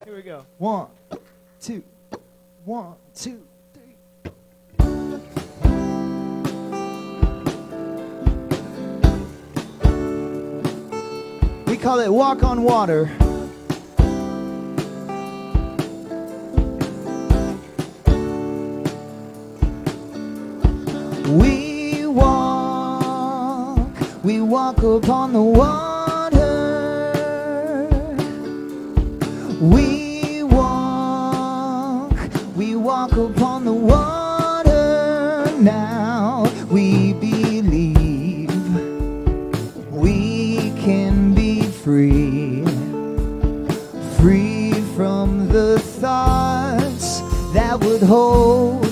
Here we go. 1, 2, 1, 2, 3. We call it Walk on Water. We walk upon the water. We walk upon the water. Now we believe we can be free, free from the thoughts that would hold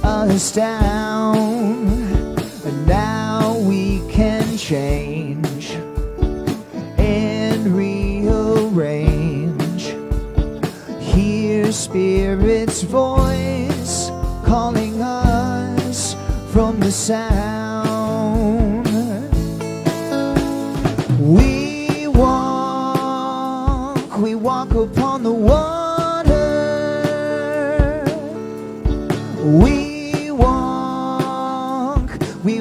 us down. And now we can change and rearrange. Hear Spirit's voice calling us from the sound. We walk upon the water. We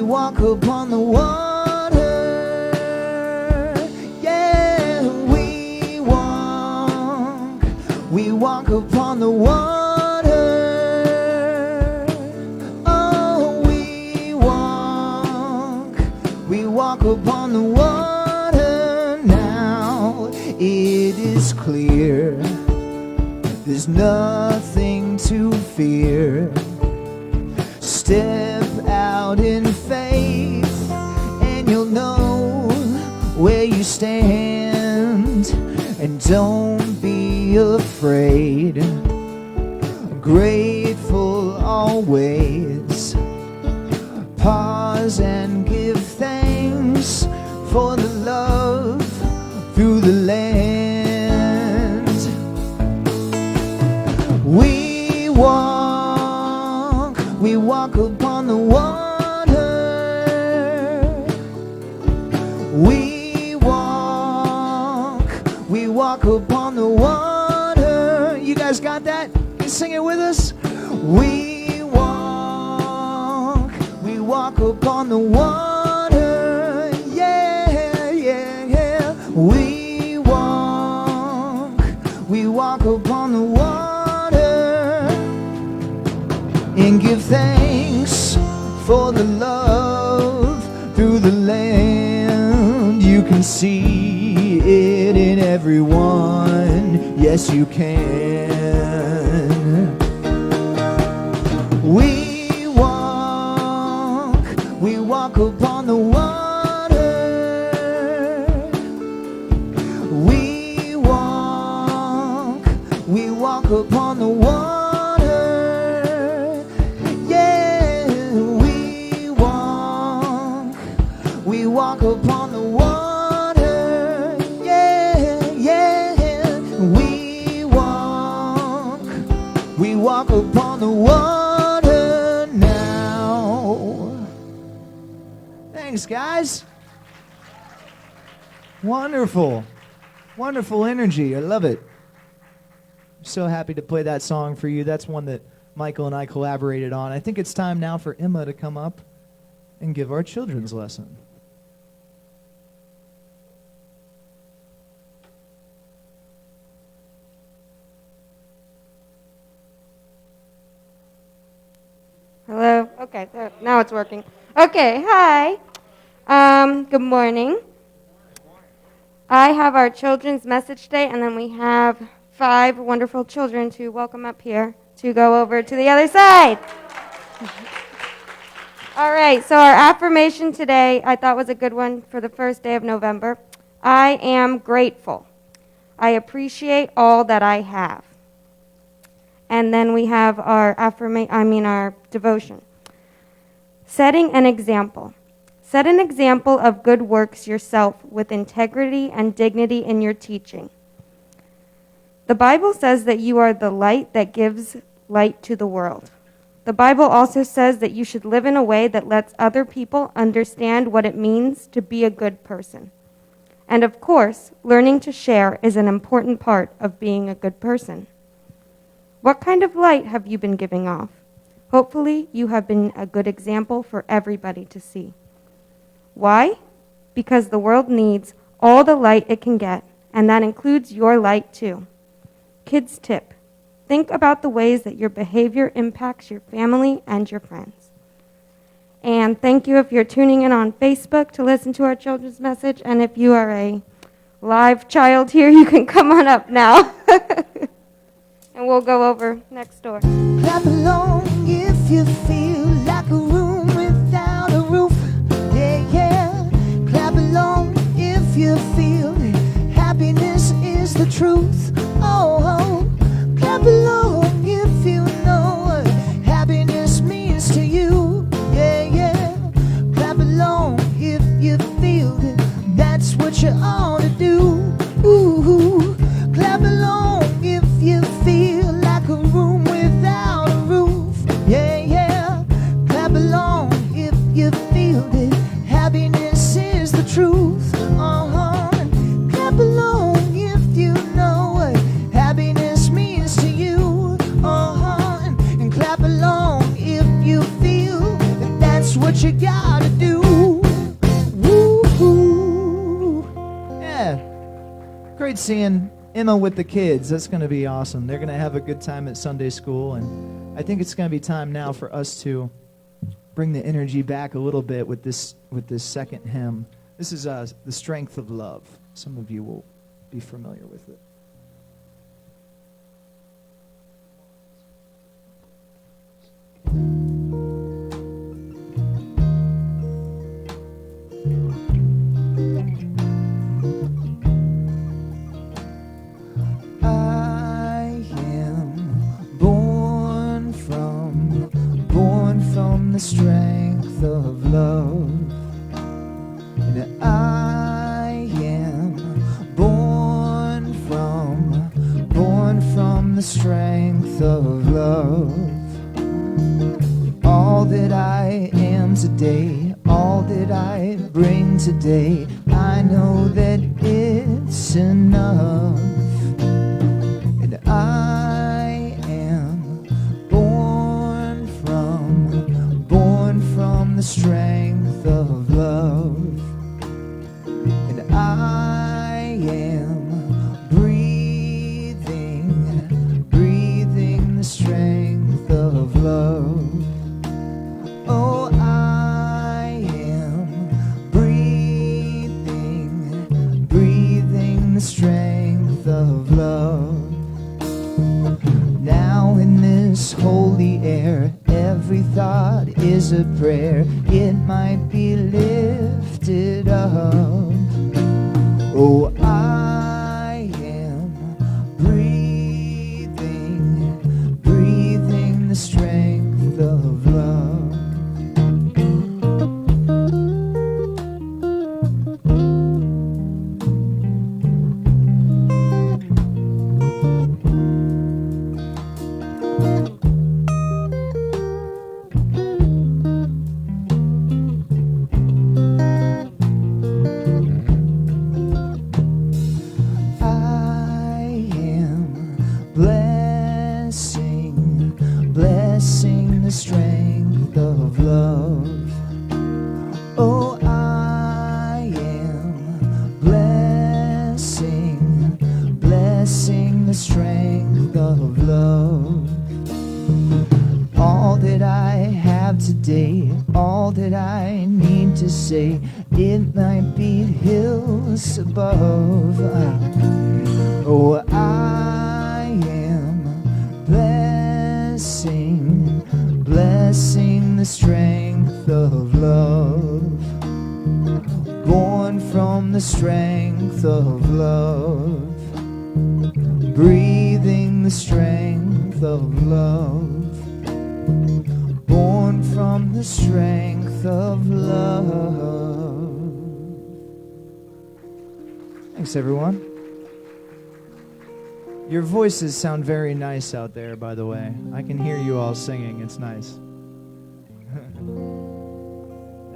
walk upon the water. Yeah, we walk upon the water. Oh, we walk upon the water. Now it is clear, there's nothing to fear. Step out in faith and you'll know where you stand. And don't be afraid, grateful always. Pause and give thanks for the love through the land. We walk upon the water. We walk upon the water. You guys got that? You sing it with us? We walk upon the water. Yeah, yeah, yeah. We walk upon the water. And give thanks for the love through the land. You can see it in everyone. Yes, you can. We walk upon the water. We walk upon the water. We walk upon the water, yeah, yeah. We walk upon the water now. Thanks, guys. Wonderful. Wonderful energy. I love it. I'm so happy to play that song for you. That's one that Michael and I collaborated on. I think it's time now for Emma to come up and give our children's lesson. Hello? Okay, now it's working. Okay, hi. Good morning. I have our children's message today, and then we have 5 wonderful children to welcome up here to go over to the other side. All right, so our affirmation today I thought was a good one for the first day of November. I am grateful. I appreciate all that I have. And then we have our our devotion. Setting an example. Set an example of good works yourself with integrity and dignity in your teaching. The Bible says that you are the light that gives light to the world. The Bible also says that you should live in a way that lets other people understand what it means to be a good person. And of course, learning to share is an important part of being a good person. What kind of light have you been giving off? Hopefully, you have been a good example for everybody to see. Why? Because the world needs all the light it can get, and that includes your light too. Kids tip: think about the ways that your behavior impacts your family and your friends. And thank you if you're tuning in on Facebook to listen to our children's message, and if you are a live child here, you can come on up now. And we'll go over next door. Clap along if you feel like a room without a roof. Yeah, yeah. Clap along if you feel that happiness is the truth. Oh, oh. Clap along if you know what happiness means to you. Yeah, yeah. Clap along if you feel that that's what you ought to do. Ooh, clap along if you feel like a room without a roof. Yeah, yeah. Clap along if you feel that happiness is the truth. Uh-huh. Clap along if you know what happiness means to you. Uh-huh. And clap along if you feel that that's what you gotta do. Woo-hoo. Yeah. Great seeing Emma with the kids. That's going to be awesome. They're going to have a good time at Sunday school, and I think it's going to be time now for us to bring the energy back a little bit with this second hymn. This is The Strength of Love. Some of you will be familiar with it. I am born from the strength of love, and I am born from the strength of love. All that I am today, all that I bring today, I know that it's enough. And I am born from the strength of love. And I am breathing the strength of love. Oh, I am breathing the strength of love. Now in this holy air, every thought is a prayer. It might be lifted up. Oh, I am breathing the strength of love. Blessing the strength of love. Oh, I am blessing the strength of love. All that I have today, all that I need to say, it might be hills above. Oh, I am blessing the strength of love. Born from the strength of love. Breathing the strength of love. Born from the strength of love. Thanks, everyone. Your voices sound very nice out there, by the way. I can hear you all singing. It's nice.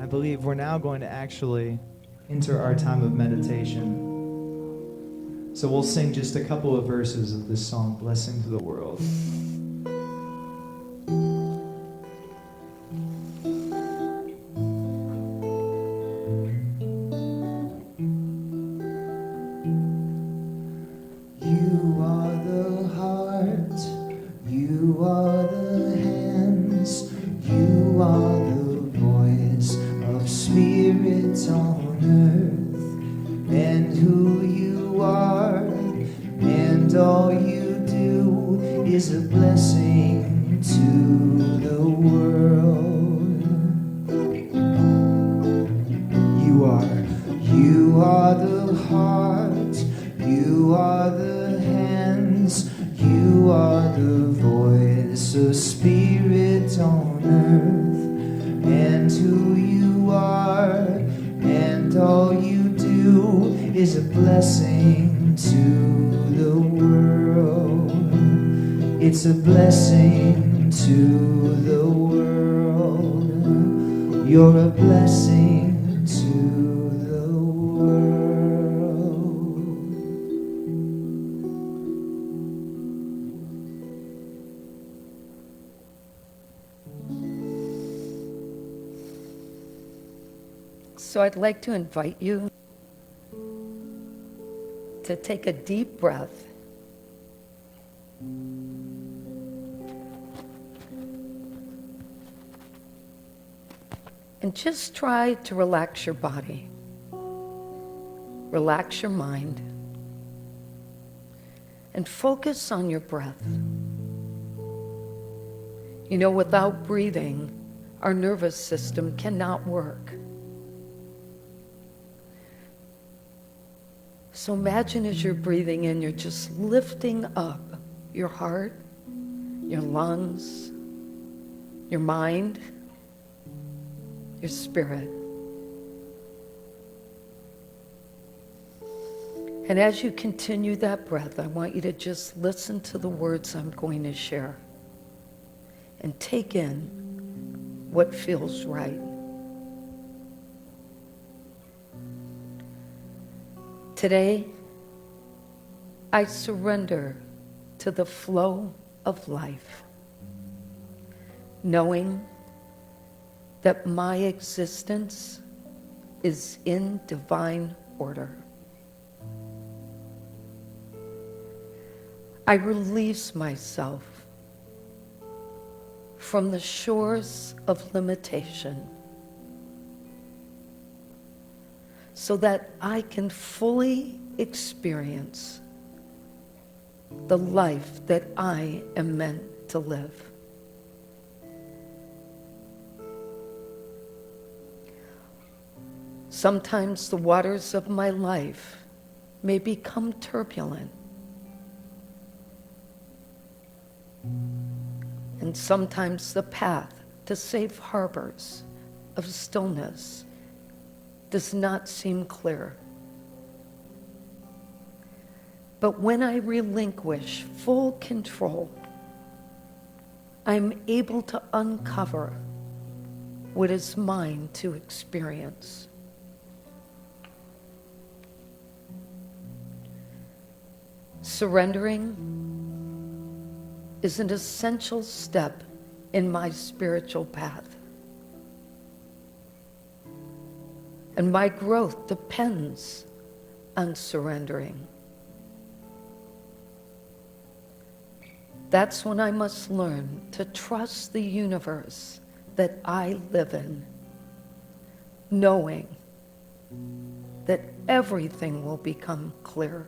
I believe we're now going to actually enter our time of meditation. So we'll sing just a couple of verses of this song, Blessing to the World. You are the heart, you are the hands, you are the voice of spirit on earth, and who you are, and all you do is a blessing to the world. You are the heart, you are the hands, you are the voice of spirit on earth, and who you are, and all you do is a blessing to the world. It's a blessing to the world. You're a blessing to the world. So I'd like to invite you to take a deep breath. And just try to relax your body. Relax your mind. And focus on your breath. You know, without breathing, our nervous system cannot work. So imagine as you're breathing in, you're just lifting up your heart, your lungs, your mind, your spirit. And as you continue that breath, I want you to just listen to the words I'm going to share and take in what feels right. Today, I surrender to the flow of life, knowing that my existence is in divine order. I release myself from the shores of limitation so that I can fully experience the life that I am meant to live. Sometimes the waters of my life may become turbulent. And sometimes the path to safe harbors of stillness does not seem clear. But when I relinquish full control, I'm able to uncover what is mine to experience. Surrendering is an essential step in my spiritual path. And my growth depends on surrendering. That's when I must learn to trust the universe that I live in, knowing that everything will become clear.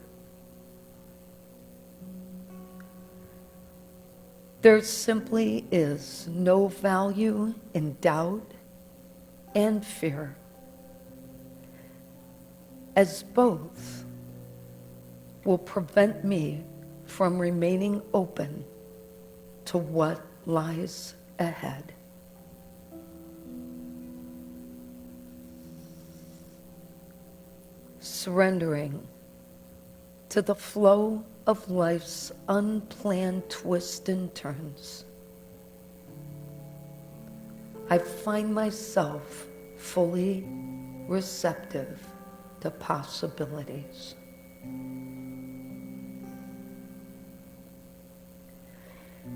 There simply is no value in doubt and fear, as both will prevent me from remaining open to what lies ahead. Surrendering to the flow of life's unplanned twists and turns, I find myself fully receptive to possibilities.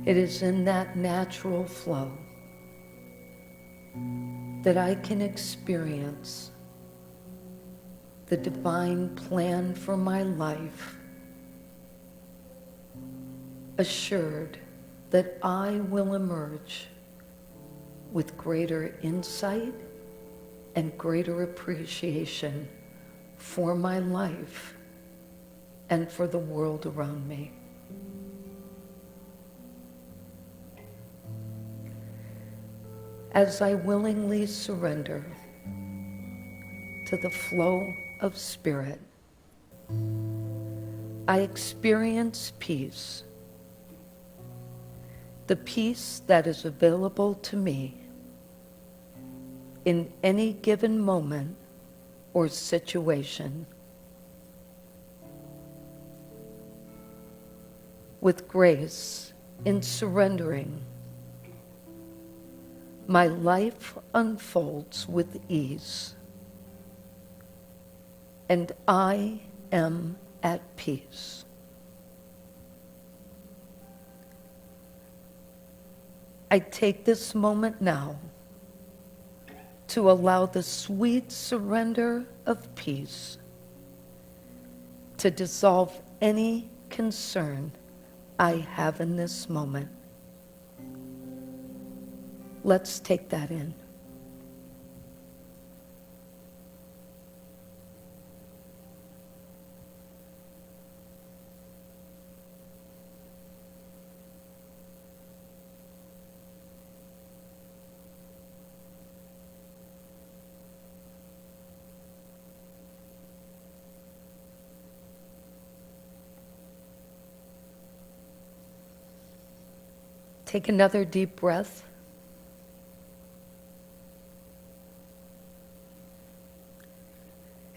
It is in that natural flow that I can experience the divine plan for my life, assured that I will emerge with greater insight and greater appreciation for my life and for the world around me. As I willingly surrender to the flow of spirit, I experience peace, the peace that is available to me in any given moment or situation. With grace in surrendering, my life unfolds with ease, and I am at peace. I take this moment now to allow the sweet surrender of peace to dissolve any concern I have in this moment. Let's take that in. Take another deep breath.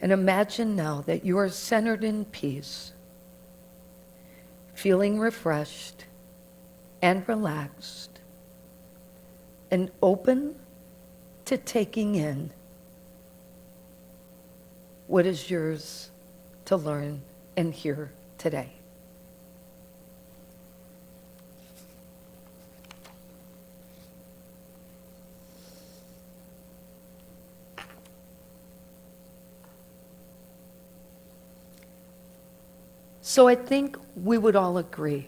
And imagine now that you are centered in peace, feeling refreshed and relaxed, and open to taking in what is yours to learn and hear today. So I think we would all agree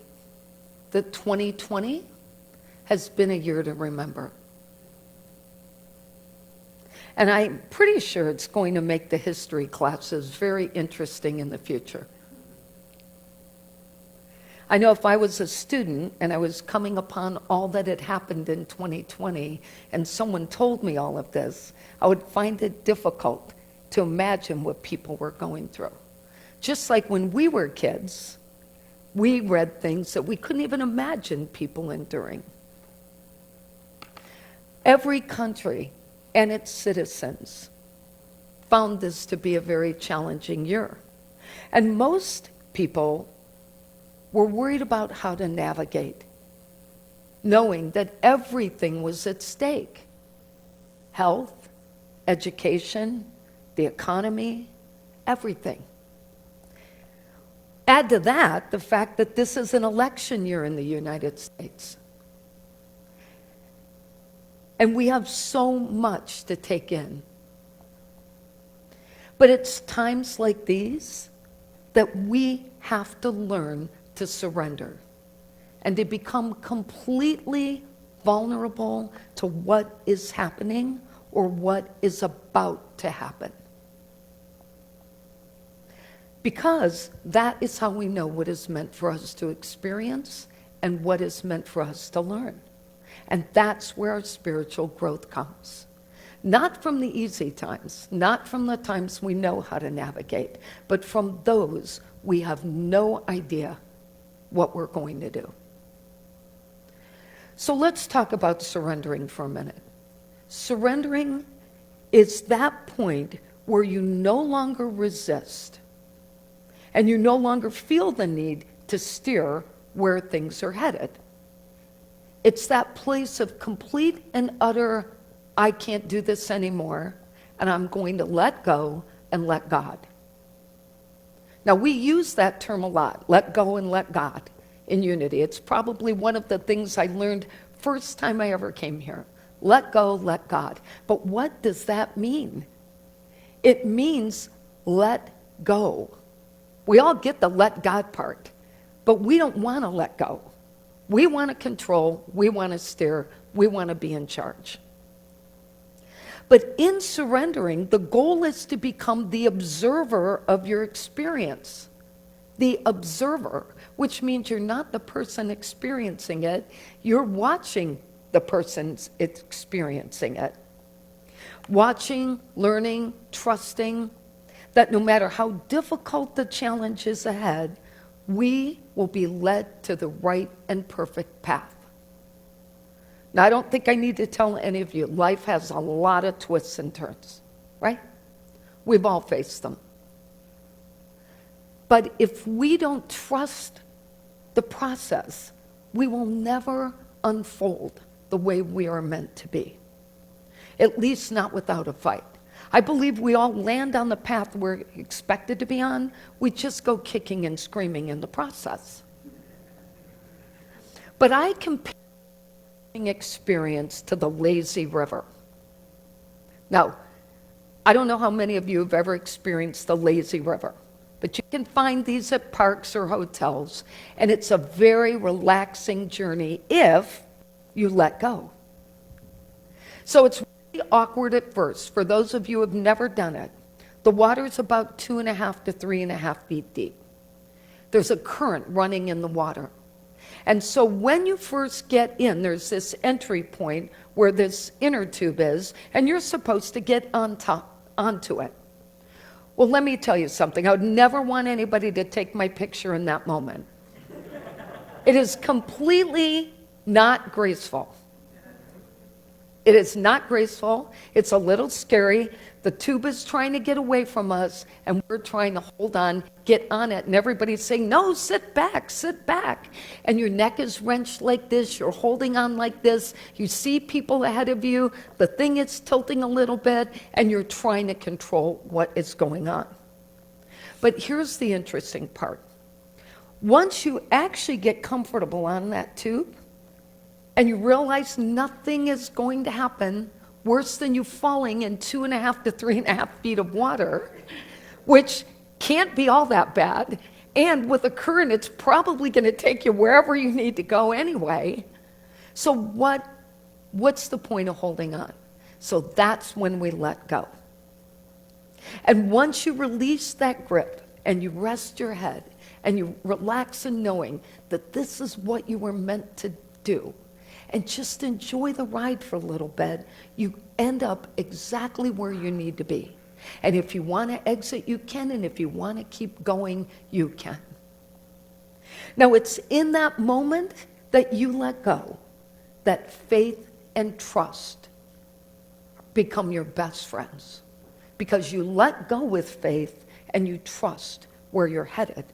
that 2020 has been a year to remember. And I'm pretty sure it's going to make the history classes very interesting in the future. I know if I was a student and I was coming upon all that had happened in 2020 and someone told me all of this, I would find it difficult to imagine what people were going through. Just like when we were kids, we read things that we couldn't even imagine people enduring. Every country and its citizens found this to be a very challenging year. And most people were worried about how to navigate, knowing that everything was at stake. Health, education, the economy, everything. Add to that the fact that this is an election year in the United States. And we have so much to take in. But it's times like these that we have to learn to surrender and to become completely vulnerable to what is happening or what is about to happen. Because that is how we know what is meant for us to experience and what is meant for us to learn. And that's where our spiritual growth comes. Not from the easy times, not from the times we know how to navigate, but from those we have no idea what we're going to do. So let's talk about surrendering for a minute. Surrendering is that point where you no longer resist and you no longer feel the need to steer where things are headed. It's that place of complete and utter, I can't do this anymore, and I'm going to let go and let God. Now, we use that term a lot, let go and let God, in unity. It's probably one of the things I learned first time I ever came here. Let go, let God. But what does that mean? It means let go. We all get the let God part, but we don't want to let go. We want to control, we want to steer, we want to be in charge. But in surrendering, the goal is to become the observer of your experience. The observer, which means you're not the person experiencing it, you're watching the person's experiencing it. Watching, learning, trusting that no matter how difficult the challenge is ahead, we will be led to the right and perfect path. Now, I don't think I need to tell any of you, life has a lot of twists and turns, right? We've all faced them. But if we don't trust the process, we will never unfold the way we are meant to be. At least not without a fight. I believe we all land on the path we're expected to be on. We just go kicking and screaming in the process. But I compare experience to the lazy river. Now, I don't know how many of you have ever experienced the lazy river, but you can find these at parks or hotels, and it's a very relaxing journey if you let go. So it's really awkward at first. For those of you who have never done it, the water's about 2.5 to 3.5 feet deep. There's a current running in the water. And so when you first get in, there's this entry point where this inner tube is, and you're supposed to get onto it. Well, let me tell you something. I would never want anybody to take my picture in that moment. It is completely not graceful. It is not graceful. It's a little scary. The tube is trying to get away from us, and we're trying to hold on, get on it, and everybody's saying, no, sit back, sit back. And your neck is wrenched like this. You're holding on like this. You see people ahead of you. The thing is tilting a little bit, and you're trying to control what is going on. But here's the interesting part. Once you actually get comfortable on that tube, and you realize nothing is going to happen worse than you falling in 2.5 to 3.5 feet of water, which can't be all that bad. And with a current, it's probably going to take you wherever you need to go anyway. So what's the point of holding on? So that's when we let go. And once you release that grip and you rest your head and you relax in knowing that this is what you were meant to do, and just enjoy the ride for a little bit, you end up exactly where you need to be. And if you want to exit, you can, and if you want to keep going, you can. Now, it's in that moment that you let go that faith and trust become your best friends, because you let go with faith and you trust where you're headed.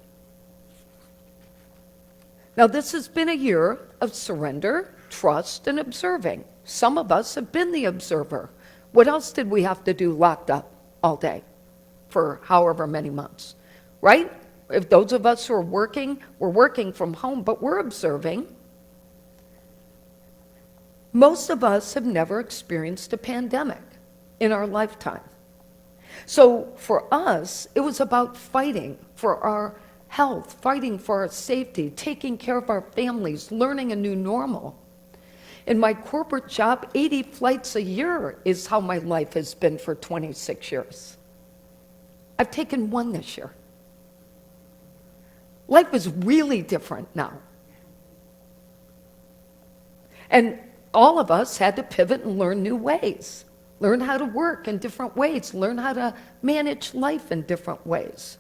Now, this has been a year of surrender, trust, and observing. Some of us have been the observer. What else did we have to do locked up all day for however many months, right? If those of us who are working, we're working from home, but we're observing. Most of us have never experienced a pandemic in our lifetime. So for us, it was about fighting for our health, fighting for our safety, taking care of our families, learning a new normal. In my corporate job, 80 flights a year is how my life has been for 26 years. I've taken one this year. Life is really different now. And all of us had to pivot and learn new ways, learn how to work in different ways, learn how to manage life in different ways.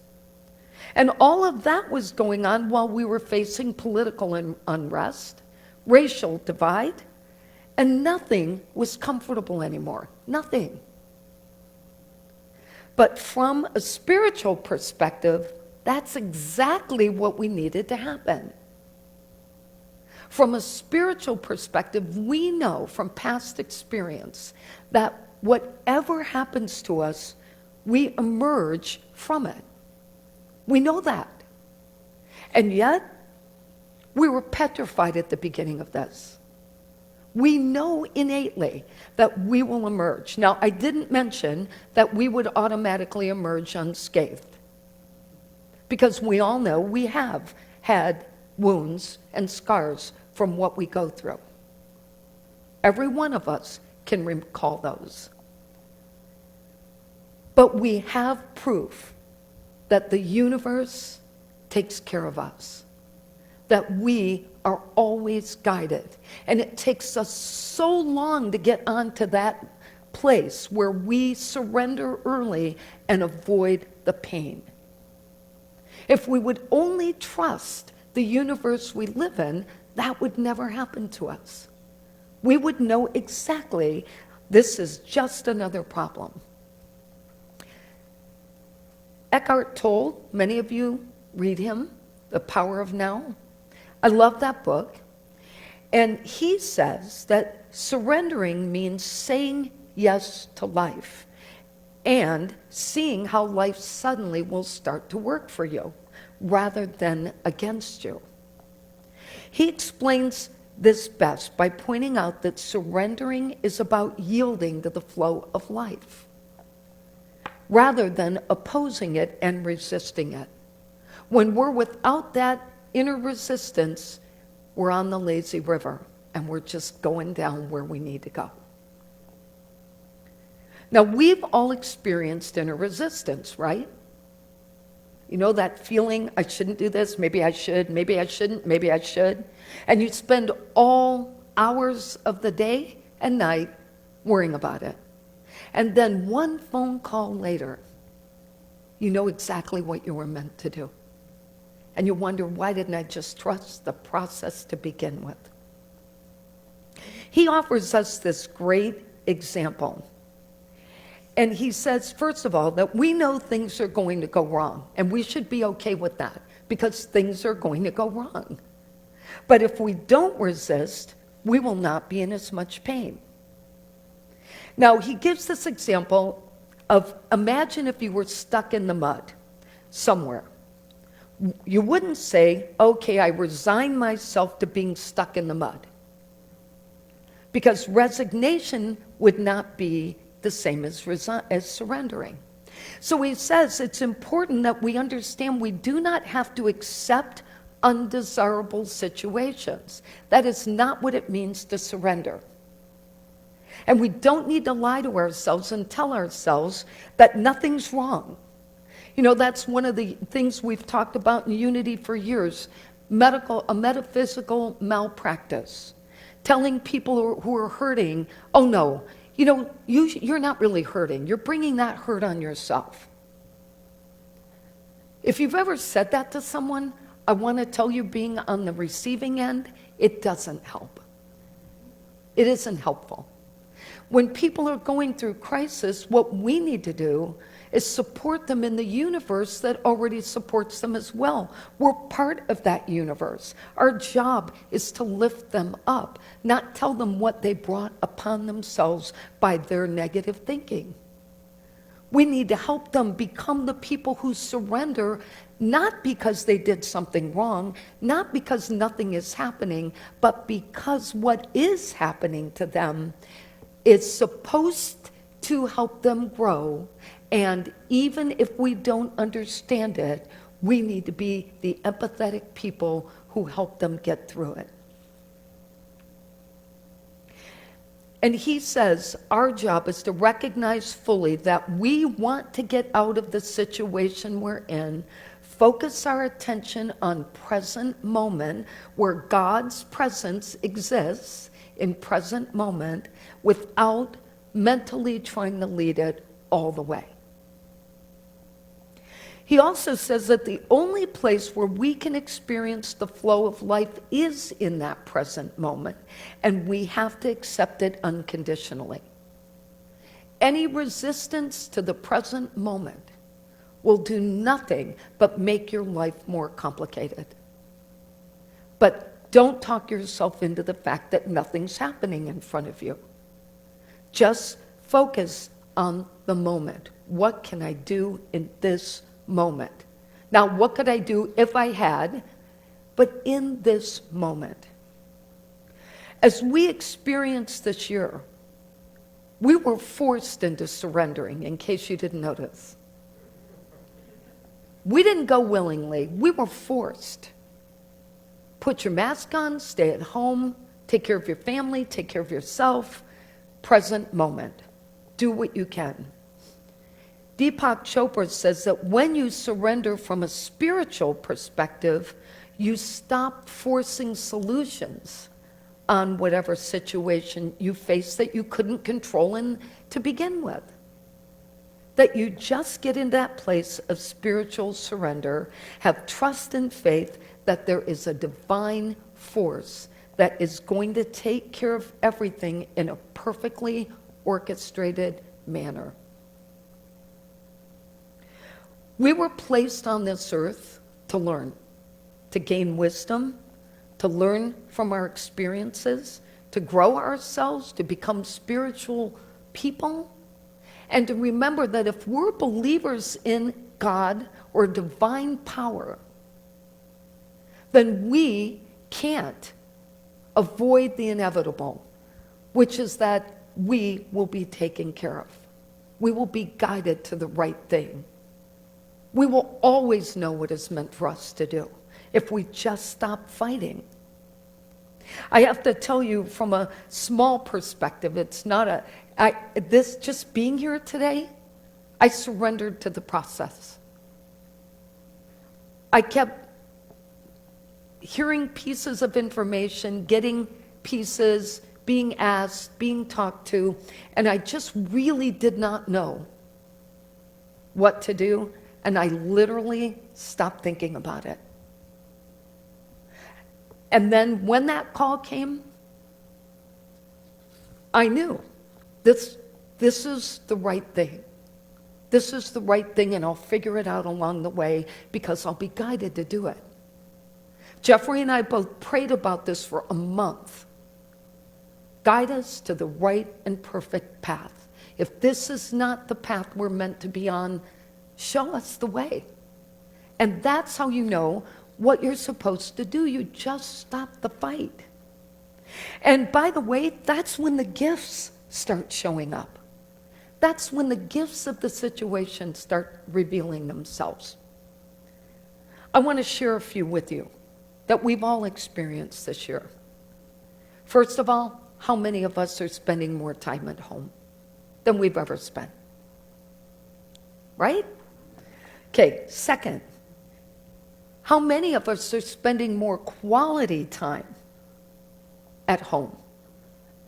And all of that was going on while we were facing political unrest, racial divide, and nothing was comfortable anymore. Nothing. But from a spiritual perspective, that's exactly what we needed to happen. From a spiritual perspective, we know from past experience that whatever happens to us, we emerge from it. We know that. And yet, We were petrified at the beginning of this. We know innately that we will emerge. Now, I didn't mention that we would automatically emerge unscathed, because we all know we have had wounds and scars from what we go through. Every one of us can recall those. But we have proof that the universe takes care of us, that we are always guided. And it takes us so long to get onto that place where we surrender early and avoid the pain. If we would only trust the universe we live in, that would never happen to us. We would know exactly this is just another problem. Eckhart Tolle, many of you read him, The Power of Now. I love that book. And he says that surrendering means saying yes to life and seeing how life suddenly will start to work for you rather than against you. He explains this best by pointing out that surrendering is about yielding to the flow of life rather than opposing it and resisting it. When we're without that inner resistance, we're on the lazy river and we're just going down where we need to go. Now, we've all experienced inner resistance, right? You know that feeling, I shouldn't do this, maybe I should, maybe I shouldn't, maybe I should. And you spend all hours of the day and night worrying about it. And then one phone call later, you know exactly what you were meant to do. And you wonder, why didn't I just trust the process to begin with? He offers us this great example. And he says, first of all, that we know things are going to go wrong, and we should be okay with that, because things are going to go wrong. But if we don't resist, we will not be in as much pain. Now, he gives this example of, imagine if you were stuck in the mud somewhere. You wouldn't say, okay, I resign myself to being stuck in the mud, because resignation would not be the same as surrendering. So he says it's important that we understand we do not have to accept undesirable situations. That is not what it means to surrender. And we don't need to lie to ourselves and tell ourselves that nothing's wrong. You know, that's one of the things we've talked about in Unity for years, a metaphysical malpractice. Telling people who are hurting, oh no, you know, you're not really hurting. You're bringing that hurt on yourself. If you've ever said that to someone, I want to tell you, being on the receiving end, it doesn't help. It isn't helpful. When people are going through crisis, what we need to do is support them in the universe that already supports them as well. We're part of that universe. Our job is to lift them up, not tell them what they brought upon themselves by their negative thinking. We need to help them become the people who surrender, not because they did something wrong, not because nothing is happening, but because what is happening to them is supposed to help them grow. And even if we don't understand it, we need to be the empathetic people who help them get through it. And he says our job is to recognize fully that we want to get out of the situation we're in, focus our attention on present moment, where God's presence exists in present moment, without mentally trying to lead it all the way. He also says that the only place where we can experience the flow of life is in that present moment, and we have to accept it unconditionally. Any resistance to the present moment will do nothing but make your life more complicated. But don't talk yourself into the fact that nothing's happening in front of you. Just focus on the moment. What can I do in this moment? Now, what could I do if I had but in this moment. As we experienced this year, we were forced into surrendering, in case you didn't notice. We didn't go willingly. We were forced. Put your mask on, stay at home, take care of your family, take care of yourself. Present moment. Do what you can. Deepak Chopra says that when you surrender from a spiritual perspective, you stop forcing solutions on whatever situation you face that you couldn't control in to begin with. That you just get in that place of spiritual surrender, have trust and faith that there is a divine force that is going to take care of everything in a perfectly orchestrated manner. We were placed on this earth to learn, to gain wisdom, to learn from our experiences, to grow ourselves, to become spiritual people, and to remember that if we're believers in God or divine power, then we can't avoid the inevitable, which is that we will be taken care of. We will be guided to the right thing. We will always know what is meant for us to do if we just stop fighting. I have to tell you from a small perspective, it's not this just being here today, I surrendered to the process. I kept hearing pieces of information, getting pieces, being asked, being talked to, and I just really did not know what to do, and I literally stopped thinking about it. And then when that call came, I knew this is the right thing. This is the right thing, and I'll figure it out along the way because I'll be guided to do it. Jeffrey and I both prayed about this for a month. Guide us to the right and perfect path. If this is not the path we're meant to be on, show us the way. And that's how you know what you're supposed to do. You just stop the fight. And by the way, that's when the gifts start showing up. That's when the gifts of the situation start revealing themselves. I want to share a few with you that we've all experienced this year. First of all, how many of us are spending more time at home than we've ever spent? Right? Okay, second, how many of us are spending more quality time at home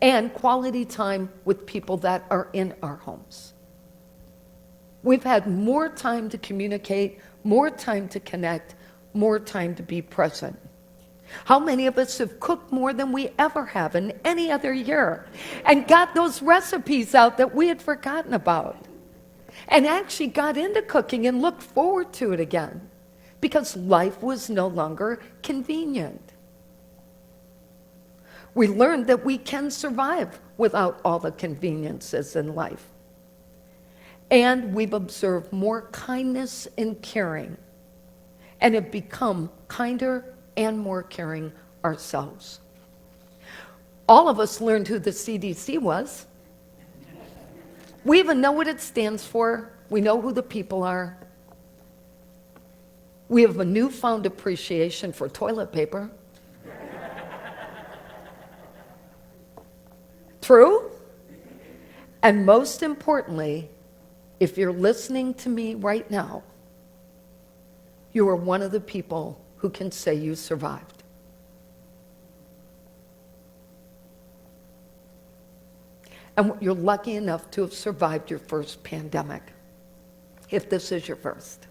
and quality time with people that are in our homes? We've had more time to communicate, more time to connect, more time to be present. How many of us have cooked more than we ever have in any other year and got those recipes out that we had forgotten about and actually got into cooking and looked forward to it again because life was no longer convenient? We learned that we can survive without all the conveniences in life. And we've observed more kindness and caring and have become kinder and more caring ourselves. All of us learned who the CDC was. We even know what it stands for. We know who the people are. We have a newfound appreciation for toilet paper. True? And most importantly, if you're listening to me right now, you are one of the people who can say you survived. And you're lucky enough to have survived your first pandemic, if this is your first.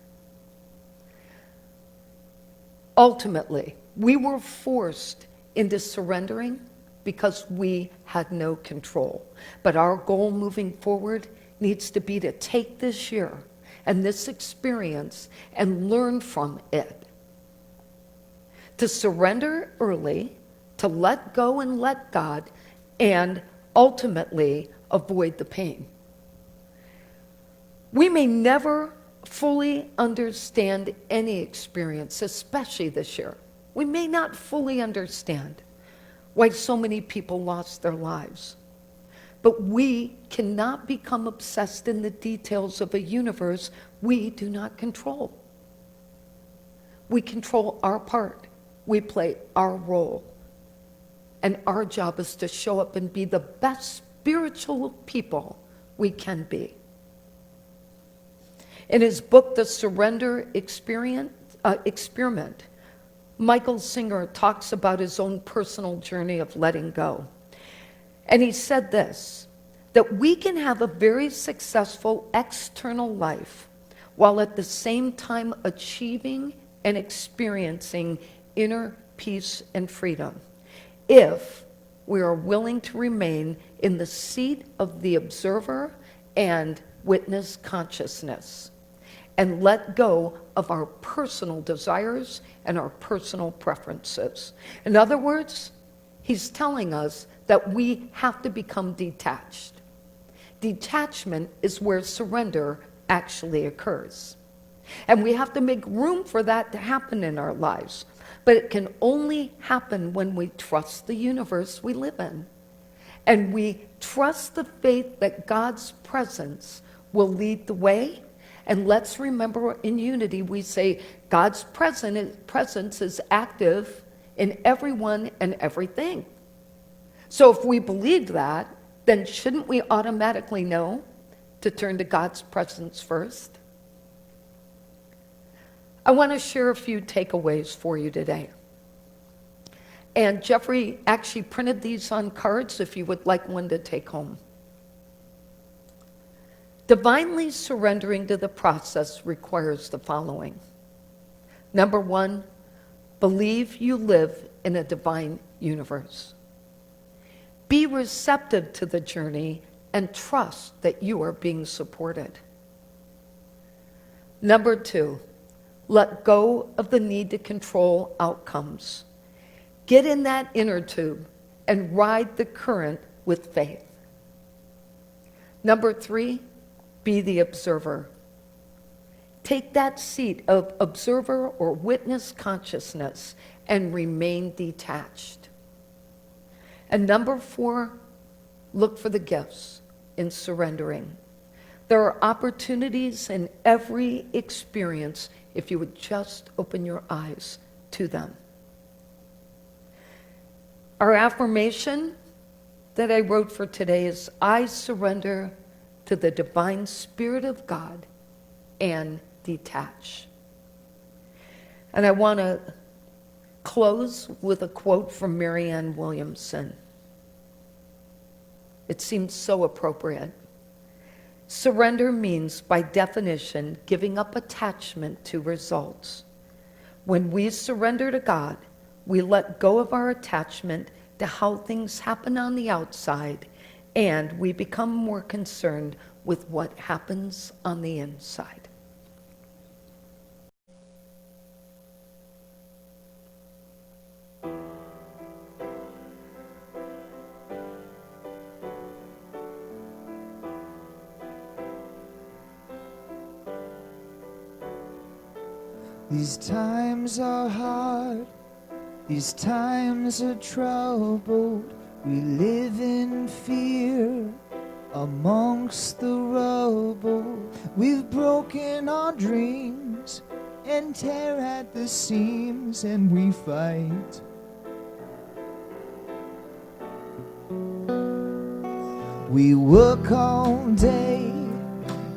Ultimately, we were forced into surrendering because we had no control. But our goal moving forward needs to be to take this year and this experience and learn from it. To surrender early, to let go and let God, and ultimately avoid the pain. We may never fully understand any experience, especially this year. We may not fully understand why so many people lost their lives. But we cannot become obsessed in the details of a universe we do not control. We control our part. We play our role. And our job is to show up and be the best spiritual people we can be. In his book, The Surrender Experiment, Michael Singer talks about his own personal journey of letting go. And he said this, that we can have a very successful external life while at the same time achieving and experiencing inner peace and freedom if we are willing to remain in the seat of the observer and witness consciousness and let go of our personal desires and our personal preferences. In other words, he's telling us that we have to become detached. Detachment is where surrender actually occurs. And we have to make room for that to happen in our lives. But it can only happen when we trust the universe we live in. And we trust the faith that God's presence will lead the way. And let's remember, in unity, we say God's presence is active in everyone and everything. So if we believe that, then shouldn't we automatically know to turn to God's presence first? I want to share a few takeaways for you today. And Jeffrey actually printed these on cards if you would like one to take home. Divinely surrendering to the process requires the following. Number one, believe you live in a divine universe. Be receptive to the journey and trust that you are being supported. Number two, let go of the need to control outcomes. Get in that inner tube and ride the current with faith. Number three, be the observer. Take that seat of observer or witness consciousness and remain detached. And number four, look for the gifts in surrendering. There are opportunities in every experience if you would just open your eyes to them. Our affirmation that I wrote for today is, I surrender to the divine spirit of God and detach. And I want to close with a quote from Marianne Williamson. It seems so appropriate. Surrender means, by definition, giving up attachment to results. When we surrender to God, we let go of our attachment to how things happen on the outside, and we become more concerned with what happens on the inside. These times are hard, these times are troubled. We live in fear amongst the rubble. We've broken our dreams and tear at the seams, and we fight. We work all day,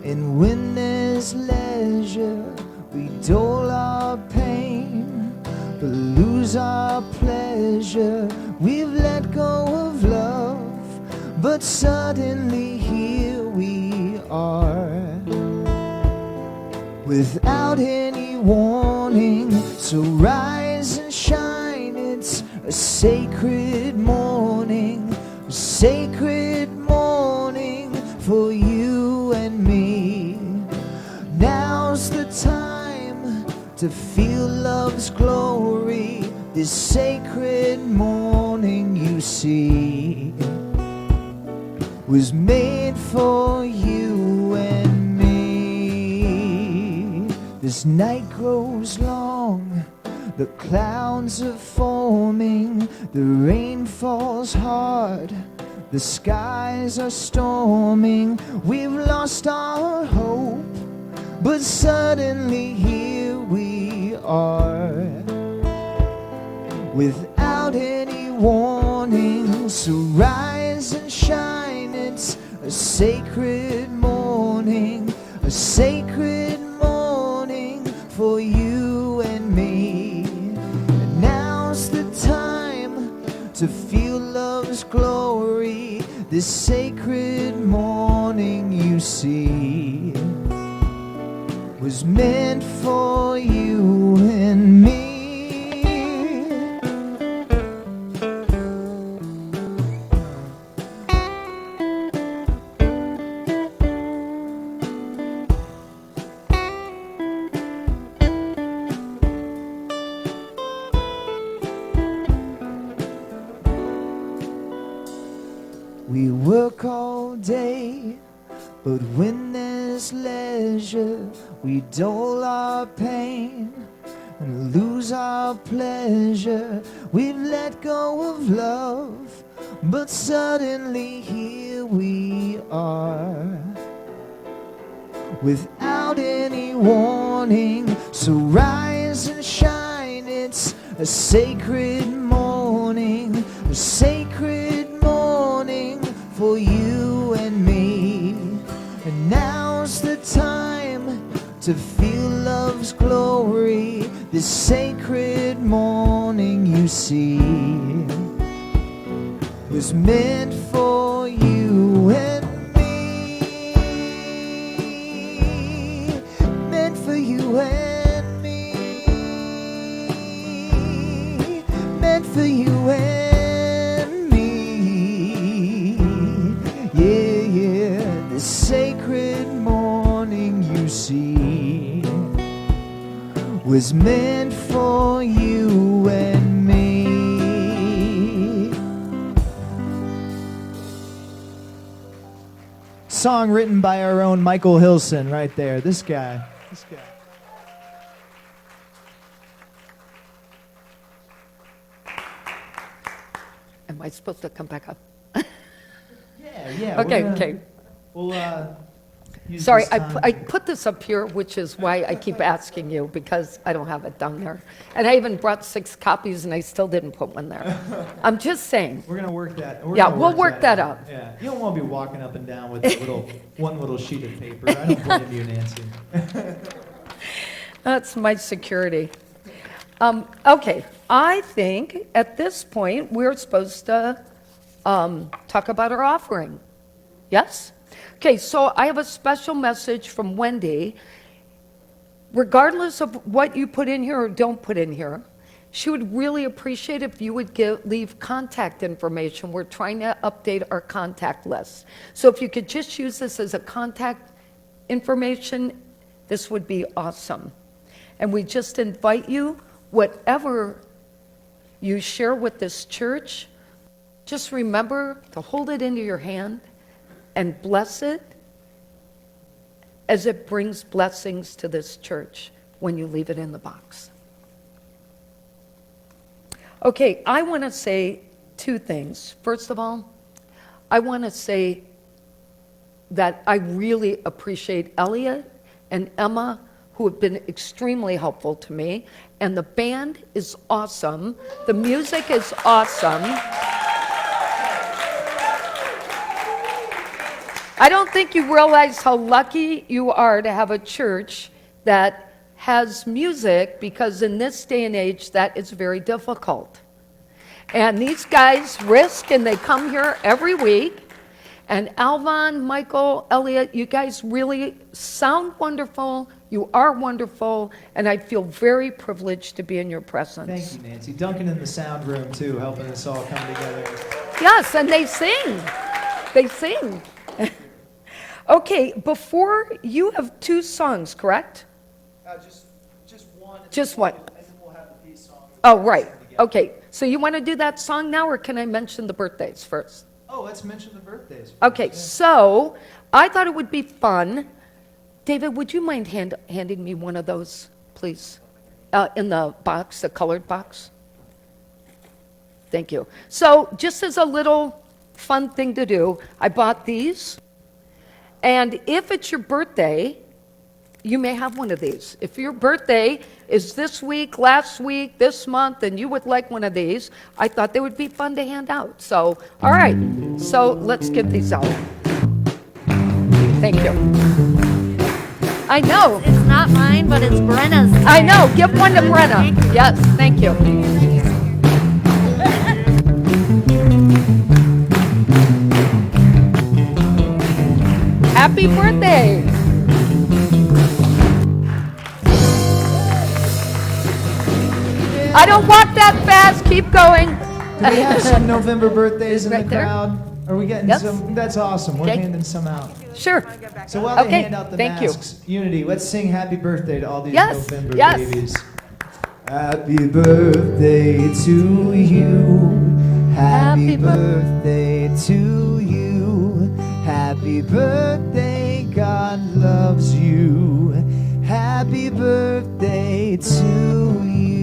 and when there's leisure, we dole our pain, but lose our pleasure. We've let go of love, but suddenly here we are, without any warning. So rise and shine, it's a sacred morning, a sacred morning for you and me. Now's the time to feel love's glory. This sacred morning, you see, was made for you and me. This night grows long, The clouds are forming, the rain falls hard, the skies are storming, we've lost our hope, but suddenly here we are. Without any warning, so rise and shine, it's a sacred morning, a sacred morning for you and me. And now's the time to feel love's glory, this sacred morning you see was meant for you and me. We work all day, but when there's leisure, we dull our pain and lose our pleasure. We've let go of love, but suddenly here we are. Without any warning, so rise and shine, it's a sacred morning, a sacred morning for you and me. And now's the time to feel love's glory, this sacred morning you see was meant for you and me, meant for you and me, meant for you and me. Yeah, yeah, the sacred morning you see was meant for you and me. Song written by our own Michael Hilson right there. This guy. Am I supposed to come back up? Yeah. Okay. We'll use Sorry, this time. I put this up here, which is why I keep asking you, because I don't have it down there. And I even brought 6 copies, and I still didn't put one there. I'm just saying. We're gonna work that. Yeah, we'll work that out. Yeah, you don't want to be walking up and down with one little sheet of paper. I don't blame you, Nancy. That's my security. Okay, I think at this point, we're supposed to talk about our offering. Yes? Okay, so I have a special message from Wendy. Regardless of what you put in here or don't put in here, she would really appreciate if you would leave contact information. We're trying to update our contact list. So if you could just use this as a contact information, this would be awesome. And we just invite you, whatever you share with this church, just remember to hold it into your hand and bless it as it brings blessings to this church when you leave it in the box. Okay, I want to say 2 things. First of all, I want to say that I really appreciate Elliot and Emma, who have been extremely helpful to me. And the band is awesome. The music is awesome. I don't think you realize how lucky you are to have a church that has music, because in this day and age, that is very difficult. And these guys risk, and they come here every week. And Alvon, Michael, Elliot, you guys really sound wonderful. You are wonderful, and I feel very privileged to be in your presence. Thank you, Nancy. Duncan in the sound room, too, helping us all come together. Yes, and they sing. They sing. Okay, before you have 2 songs, correct? Just one. Just one. And then we'll have the peace song. Oh, right. Okay, so you want to do that song now, or can I mention the birthdays first? Oh, let's mention the birthdays. Okay, so I thought it would be fun. David, would you mind handing me one of those, please? in the box, the colored box. Thank you. So just as a little fun thing to do, I bought these. And if it's your birthday, you may have one of these. If your birthday is this week, last week, this month, and you would like one of these, I thought they would be fun to hand out. So, all right. So let's give these out. Thank you. I know. It's not mine, but it's Brenna's. I know. Give one to Brenna. Yes, thank you. Happy birthday. I don't walk that fast. Keep going. Do we have some November birthdays in Right the there? crowd? Are we getting Yes. some? That's awesome. We're Okay. handing some out. Sure. So while they Okay, hand out the thank you. masks, Unity, let's sing happy birthday to all these Yes, November yes. babies. Happy birthday to you. Happy Happy birthday to you. Happy birthday, God loves you. Happy birthday to you.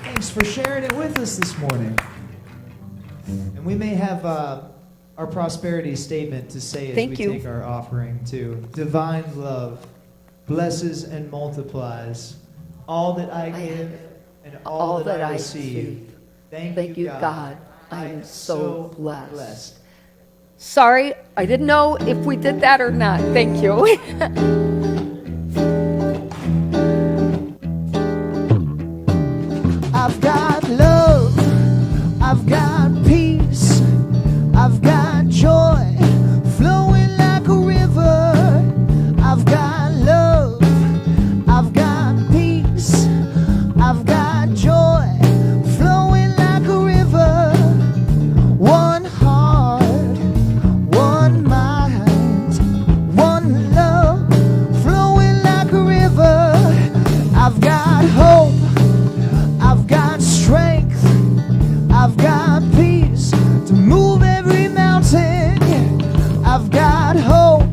Thanks for sharing it with us this morning. And we may have our prosperity statement to say as Thank we you. take our offering too. Divine love blesses and multiplies all that I give and all that I receive. Thank you, God. I am so blessed. blessed. Sorry, I didn't know if we did that or not. Thank you. I've got love, I've got peace, I've got joy flowing like a river. I've got love, I've got peace, I've got joy flowing like a river. One heart, one mind, one love flowing like a river. I've got hope, I've got strength, I've got peace to move every mountain. I've got hope,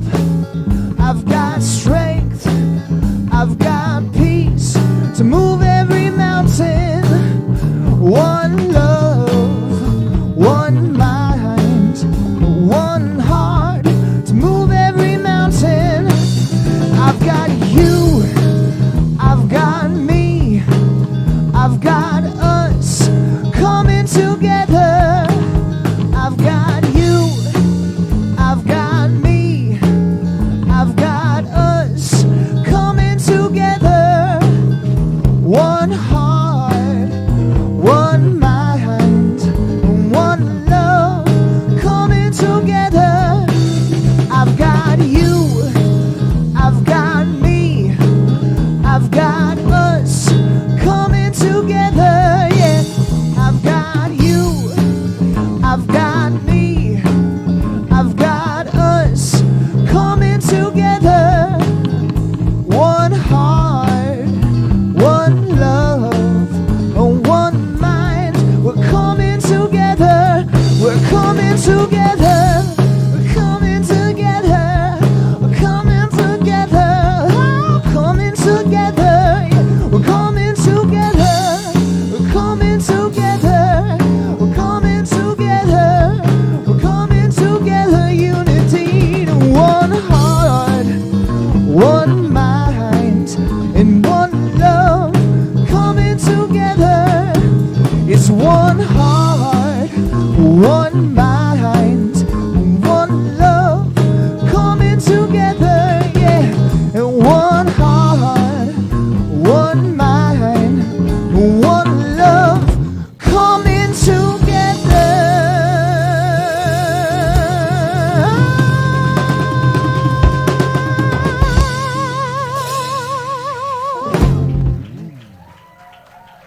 I've got strength, I've got peace to move every mountain. One love, one mind, one heart to move every mountain. I've got you, I've got me, I've got us coming together. I've got you, I've got me, I've got us coming together. One heart, one mind, one love coming together. I've got you, I've got me, I've got us coming together. Yeah, I've got you, I've got me, I've got us coming together. One heart, one love, one mind. We're coming together. We're coming together. We're coming together. We're coming together. Oh, coming together. Yeah, we're coming together. We're coming together. We're coming together. We're coming together. Unity. One heart, one mind, and one love coming together. It's one heart, one mind, one love coming together. Yeah, and one heart, one mind, one love coming together.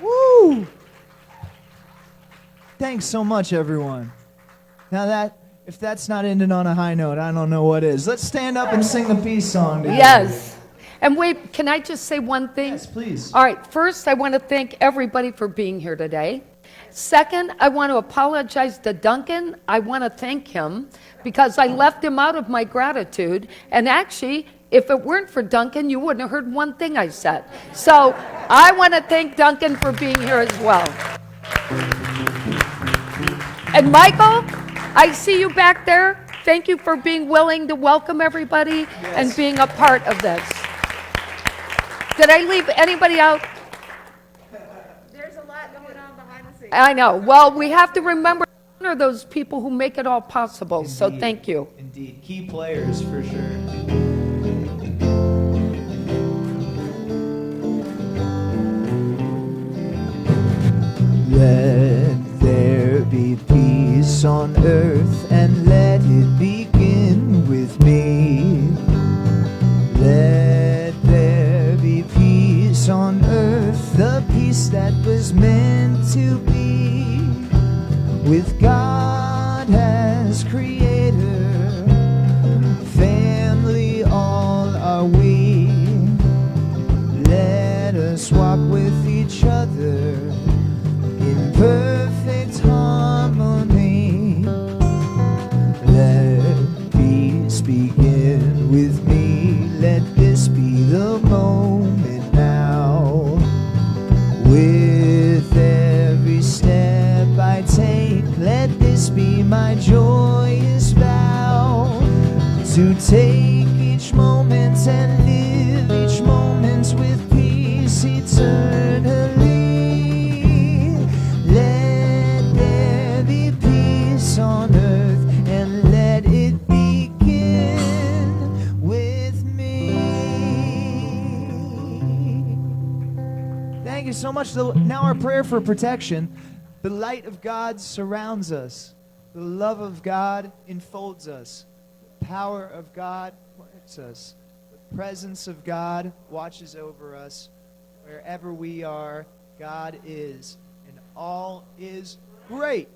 Woo! Thanks so much, everyone. Now if that's not ending on a high note, I don't know what is. Let's stand up and sing the peace song together. Yes. And wait, can I just say one thing? Yes, please. All right, first, I want to thank everybody for being here today. Second, I want to apologize to Duncan. I want to thank him because I left him out of my gratitude. And actually, If it weren't for Duncan, you wouldn't have heard one thing I said. So I want to thank Duncan for being here as well. And Michael, I see you back there. Thank you for being willing to welcome everybody and being a part of this. Did I leave anybody out? There's a lot going on behind the scenes. I know. Well, we have to remember to honor those people who make it all possible. So Indeed. thank you. Indeed. Key players for sure. Let there be peace on earth, and let it begin with me. Let there be peace on earth, the peace that was meant to be. With God as creator, family all are we. Let us walk with each other in perfect harmony. Let peace begin with me. Let this be the moment now. With every step I take, let this be my joyous vow. To take each moment and live each moment with peace eternally. Let there be peace on earth, and let it begin with me. Thank you so much. Now our prayer for protection. The light of God surrounds us. The love of God enfolds us. The power of God protects us. The presence of God watches over us. Wherever we are, God is. And all is great.